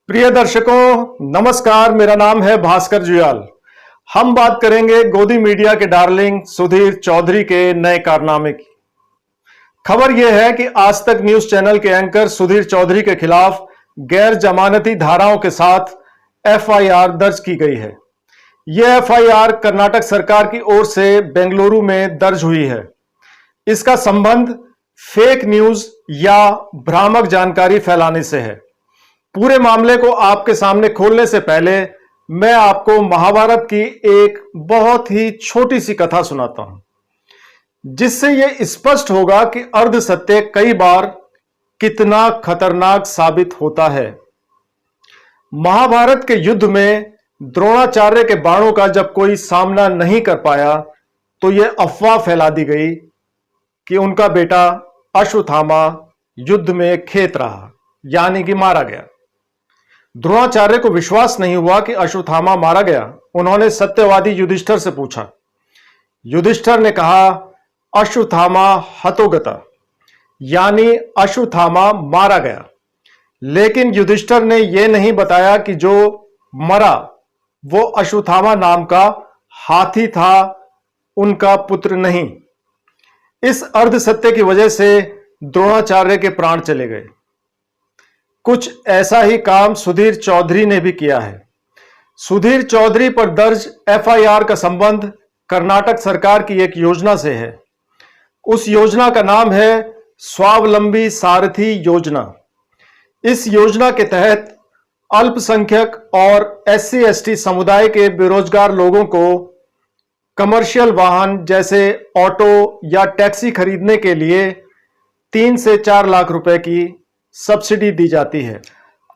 प्रिय दर्शकों, नमस्कार। मेरा नाम है भास्कर जुयाल। हम बात करेंगे गोदी मीडिया के डार्लिंग सुधीर चौधरी के नए कारनामे की। खबर यह है कि आज तक न्यूज चैनल के एंकर सुधीर चौधरी के खिलाफ गैर जमानती धाराओं के साथ एफआईआर दर्ज की गई है। यह एफआईआर कर्नाटक सरकार की ओर से बेंगलुरु में दर्ज हुई है। इसका संबंध फेक न्यूज या भ्रामक जानकारी फैलाने से है। पूरे मामले को आपके सामने खोलने से पहले मैं आपको महाभारत की एक बहुत ही छोटी सी कथा सुनाता हूं, जिससे यह स्पष्ट होगा कि अर्ध सत्य कई बार कितना खतरनाक साबित होता है। महाभारत के युद्ध में द्रोणाचार्य के बाणों का जब कोई सामना नहीं कर पाया तो यह अफवाह फैला दी गई कि उनका बेटा अश्वत्थामा युद्ध में खेत रहा, यानी कि मारा गया। द्रोणाचार्य को विश्वास नहीं हुआ कि अश्वत्थामा मारा गया। उन्होंने सत्यवादी युधिष्ठिर से पूछा। युधिष्ठिर ने कहा अश्वत्थामा हतोगता, यानी अश्वत्थामा मारा गया। लेकिन युधिष्ठिर ने यह नहीं बताया कि जो मरा वो अश्वत्थामा नाम का हाथी था, उनका पुत्र नहीं। इस अर्ध सत्य की वजह से द्रोणाचार्य के प्राण चले गए। कुछ ऐसा ही काम सुधीर चौधरी ने भी किया है। सुधीर चौधरी पर दर्ज एफआईआर का संबंध कर्नाटक सरकार की एक योजना से है। उस योजना का नाम है स्वावलंबी सारथी योजना। इस योजना के तहत अल्पसंख्यक और SC/ST समुदाय के बेरोजगार लोगों को कमर्शियल वाहन जैसे ऑटो या टैक्सी खरीदने के लिए 3 से 4 लाख रुपए की सब्सिडी दी जाती है।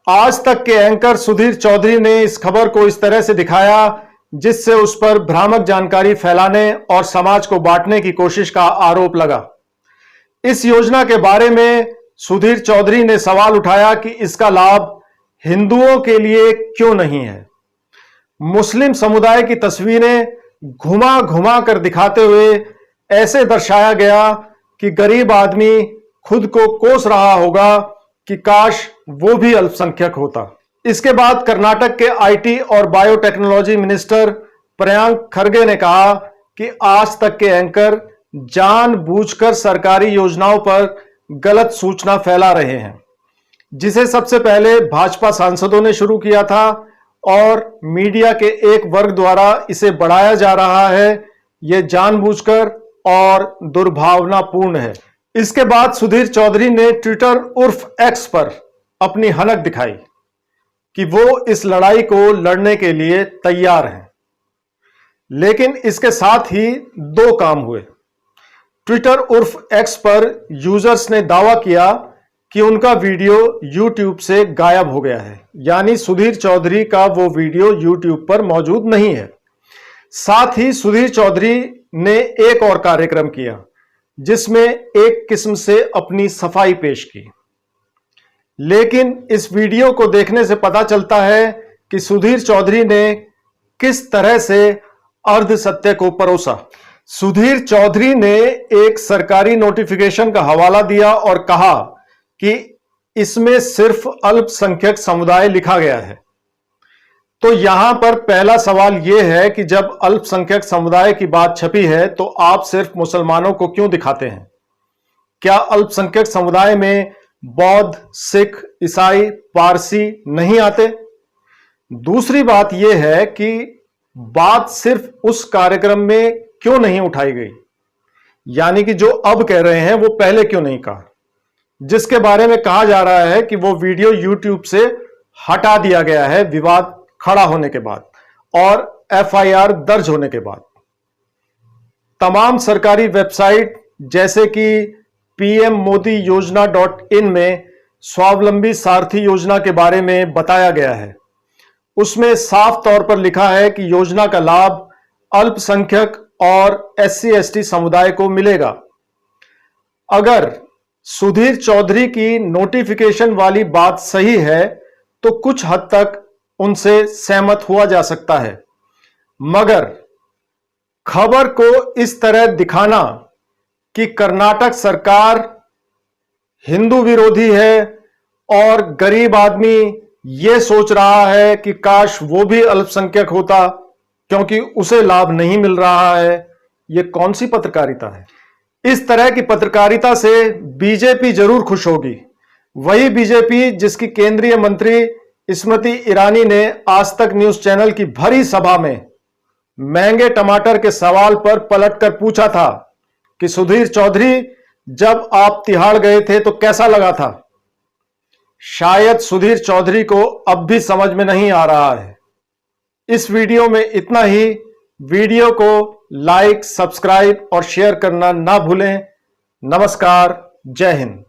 आज तक के एंकर सुधीर चौधरी ने इस खबर को इस तरह से दिखाया जिससे उस पर भ्रामक जानकारी फैलाने और समाज को बांटने की कोशिश का आरोप लगा। इस योजना के बारे में सुधीर चौधरी ने सवाल उठाया कि इसका लाभ हिंदुओं के लिए क्यों नहीं है। मुस्लिम समुदाय की तस्वीरें घुमा घुमा कर दिखाते हुए ऐसे दर्शाया गया कि गरीब आदमी खुद को कोस रहा होगा कि काश वो भी अल्पसंख्यक होता। इसके बाद कर्नाटक के IT और बायोटेक्नोलॉजी मिनिस्टर प्रियांक खरगे ने कहा कि आज तक के एंकर जानबूझकर सरकारी योजनाओं पर गलत सूचना फैला रहे हैं, जिसे सबसे पहले भाजपा सांसदों ने शुरू किया था और मीडिया के एक वर्ग द्वारा इसे बढ़ाया जा रहा है। यह जानबूझकर और दुर्भावनापूर्ण है। इसके बाद सुधीर चौधरी ने ट्विटर उर्फ X पर अपनी हनक दिखाई कि वो इस लड़ाई को लड़ने के लिए तैयार हैं। लेकिन इसके साथ ही 2 काम हुए। ट्विटर उर्फ X पर यूजर्स ने दावा किया कि उनका वीडियो YouTube से गायब हो गया है, यानी सुधीर चौधरी का वो वीडियो YouTube पर मौजूद नहीं है। साथ ही सुधीर चौधरी ने एक और कार्यक्रम किया जिसमें एक किस्म से अपनी सफाई पेश की। लेकिन इस वीडियो को देखने से पता चलता है कि सुधीर चौधरी ने किस तरह से अर्ध सत्य को परोसा। सुधीर चौधरी ने एक सरकारी नोटिफिकेशन का हवाला दिया और कहा कि इसमें सिर्फ अल्पसंख्यक समुदाय लिखा गया है। तो यहां पर पहला सवाल यह है कि जब अल्पसंख्यक समुदाय की बात छपी है तो आप सिर्फ मुसलमानों को क्यों दिखाते हैं? क्या अल्पसंख्यक समुदाय में बौद्ध, सिख, ईसाई, पारसी नहीं आते? दूसरी बात यह है कि बात सिर्फ उस कार्यक्रम में क्यों नहीं उठाई गई, यानी कि जो अब कह रहे हैं वो पहले क्यों नहीं कहा, जिसके बारे में कहा जा रहा है कि वो वीडियो YouTube से हटा दिया गया है विवाद खड़ा होने के बाद और एफआईआर दर्ज होने के बाद। तमाम सरकारी वेबसाइट जैसे कि pmmodiYojna.in में स्वावलंबी सारथी योजना के बारे में बताया गया है। उसमें साफ तौर पर लिखा है कि योजना का लाभ अल्पसंख्यक और SC/ST समुदाय को मिलेगा। अगर सुधीर चौधरी की नोटिफिकेशन वाली बात सही है तो कुछ हद तक उनसे सहमत हुआ जा सकता है, मगर खबर को इस तरह दिखाना कि कर्नाटक सरकार हिंदू विरोधी है और गरीब आदमी यह सोच रहा है कि काश वो भी अल्पसंख्यक होता क्योंकि उसे लाभ नहीं मिल रहा है। यह कौन सी पत्रकारिता है? इस तरह की पत्रकारिता से बीजेपी जरूर खुश होगी। वही बीजेपी जिसकी केंद्रीय मंत्री स्मृति ईरानी ने आज तक न्यूज चैनल की भरी सभा में महंगे टमाटर के सवाल पर पलटकर पूछा था कि सुधीर चौधरी, जब आप तिहाड़ गए थे तो कैसा लगा था? शायद सुधीर चौधरी को अब भी समझ में नहीं आ रहा है। इस वीडियो में इतना ही। वीडियो को लाइक, सब्सक्राइब और शेयर करना ना भूलें। नमस्कार, जय हिंद।